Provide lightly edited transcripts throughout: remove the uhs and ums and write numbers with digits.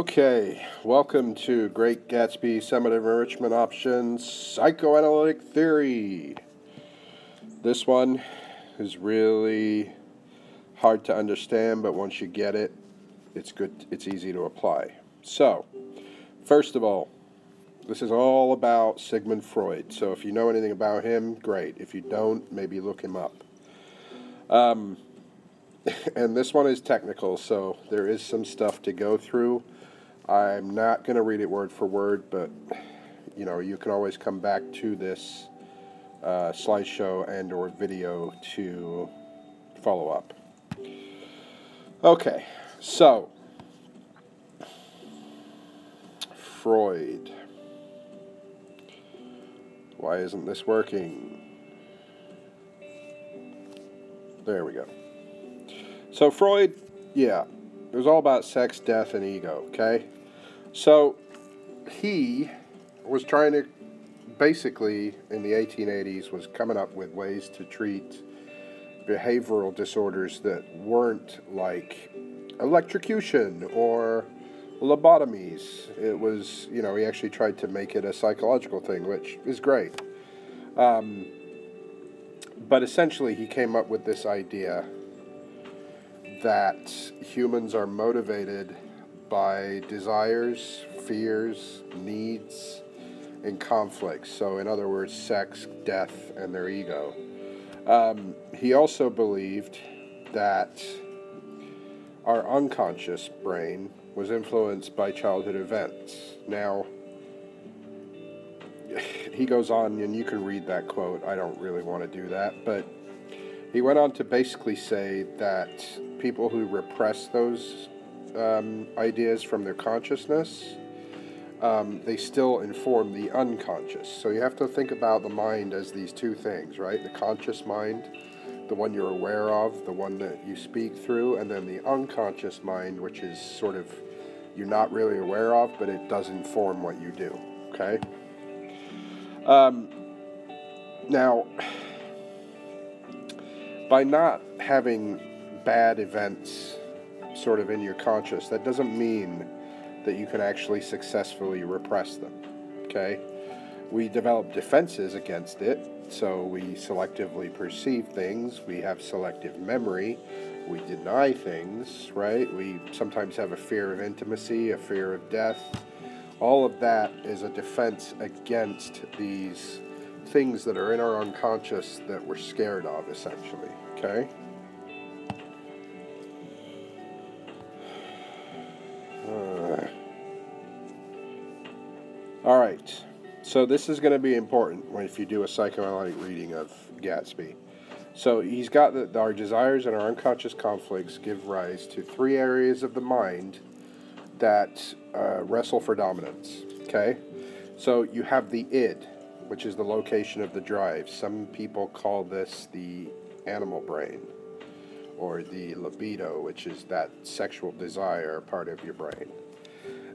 Okay, welcome to Great Gatsby Summative Enrichment Options Psychoanalytic Theory. This one is really hard to understand, but once you get it, it's easy to apply. So, first of all, this is all about Sigmund Freud. So if you know anything about him, great. If you don't, maybe look him up. And this one is technical, so there is some stuff to go through. I'm not going to read it word for word, but you can always come back to this slideshow and or video to follow up. Okay, so Freud. Why isn't this working? There we go. So Freud, yeah, it was all about sex, death, and ego, okay? So he was trying to, basically, in the 1880s, was coming up with ways to treat behavioral disorders that weren't like electrocution or lobotomies. It was, he actually tried to make it a psychological thing, which is great. But essentially, he came up with this idea that humans are motivated by desires, fears, needs, and conflicts. So in other words, sex, death, and their ego. He also believed that our unconscious brain was influenced by childhood events. Now, he goes on, and you can read that quote. I don't really want to do that, but he went on to basically say that people who repress those ideas from their consciousness, they still inform the unconscious. So you have to think about the mind as these two things, right? The conscious mind, the one you're aware of, the one that you speak through, and then the unconscious mind, which is sort of you're not really aware of, but it does inform what you do, okay? Now, by not having bad events sort of in your conscious, that doesn't mean that you can actually successfully repress them, okay? We develop defenses against it, so we selectively perceive things, we have selective memory, we deny things, right? We sometimes have a fear of intimacy, a fear of death. All of that is a defense against these things that are in our unconscious that we're scared of, essentially, okay? All right, so this is going to be important if you do a psychoanalytic reading of Gatsby. So he's got that our desires and our unconscious conflicts give rise to three areas of the mind that wrestle for dominance, okay? So you have the id, which is the location of the drive. Some people call this the animal brain, or the libido, which is that sexual desire part of your brain.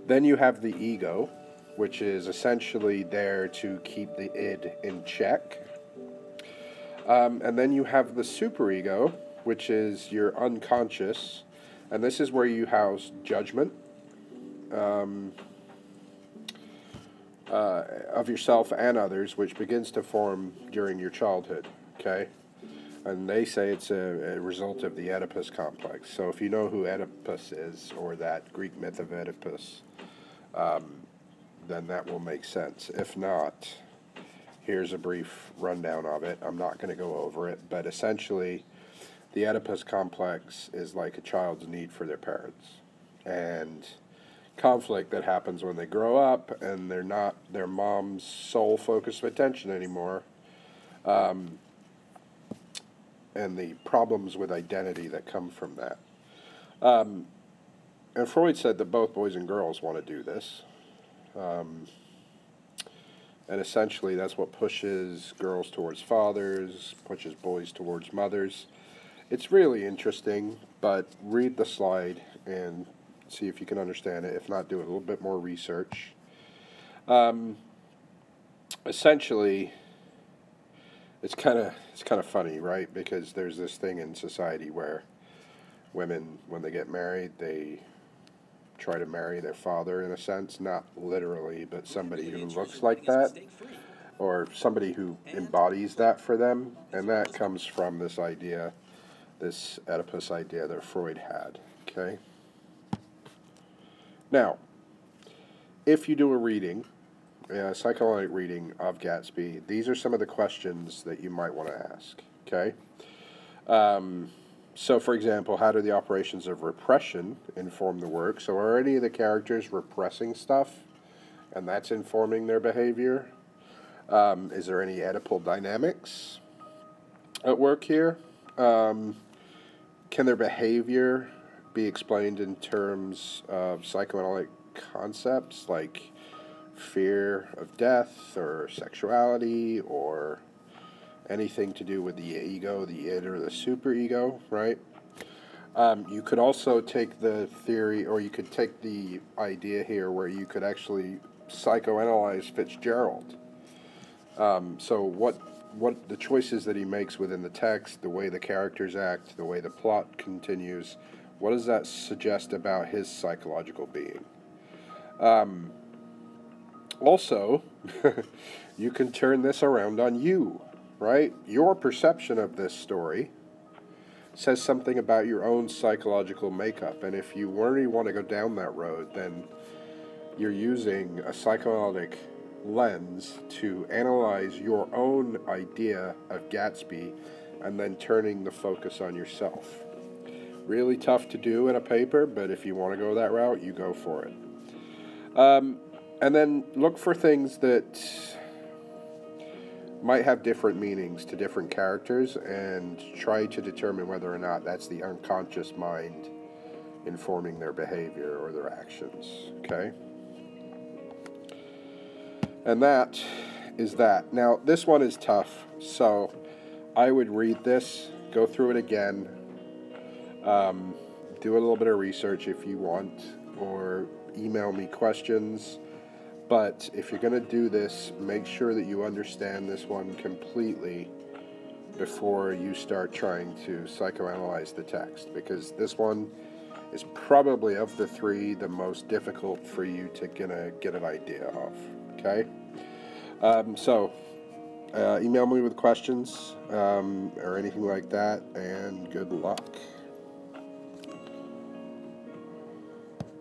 Then you have the ego, which is essentially there to keep the id in check. And then you have the superego, which is your unconscious, and this is where you house judgment of yourself and others, which begins to form during your childhood, okay? And they say it's a result of the Oedipus complex. So if you know who Oedipus is, or that Greek myth of Oedipus, then that will make sense. If not, here's a brief rundown of it. I'm not going to go over it, but essentially, the Oedipus complex is like a child's need for their parents, and conflict that happens when they grow up and they're not their mom's sole focus of attention anymore, and the problems with identity that come from that. And Freud said that both boys and girls want to do this. And essentially that's what pushes girls towards fathers, pushes boys towards mothers. It's really interesting, but read the slide and see if you can understand it. If not, do a little bit more research. Essentially, it's kind of funny, right? Because there's this thing in society where women, when they get married, they try to marry their father in a sense, not literally, but somebody who looks like that, or somebody who embodies that for them, and that comes from this idea, this Oedipus idea that Freud had, okay? Now, if you do a reading, a psychoanalytic reading of Gatsby, these are some of the questions that you might want to ask, okay? So, for example, how do the operations of repression inform the work? So are any of the characters repressing stuff, and that's informing their behavior? Is there any Oedipal dynamics at work here? Can their behavior be explained in terms of psychoanalytic concepts like fear of death or sexuality or anything to do with the ego, the id, or the superego, right? You could also take the theory, or you could take the idea here where you could actually psychoanalyze Fitzgerald. So what the choices that he makes within the text, the way the characters act, the way the plot continues, what does that suggest about his psychological being? Also, you can turn this around on you, right? Your perception of this story says something about your own psychological makeup, and if you really want to go down that road, then you're using a psychoanalytic lens to analyze your own idea of Gatsby and then turning the focus on yourself. Really tough to do in a paper, but if you want to go that route, you go for it. And then look for things that might have different meanings to different characters and try to determine whether or not that's the unconscious mind informing their behavior or their actions, okay? And that is that. Now, this one is tough, so I would read this, go through it again, do a little bit of research if you want, or email me questions. But if you're going to do this, make sure that you understand this one completely before you start trying to psychoanalyze the text, because this one is probably, of the three, the most difficult for you to get an idea of, okay? Email me with questions or anything like that, and good luck.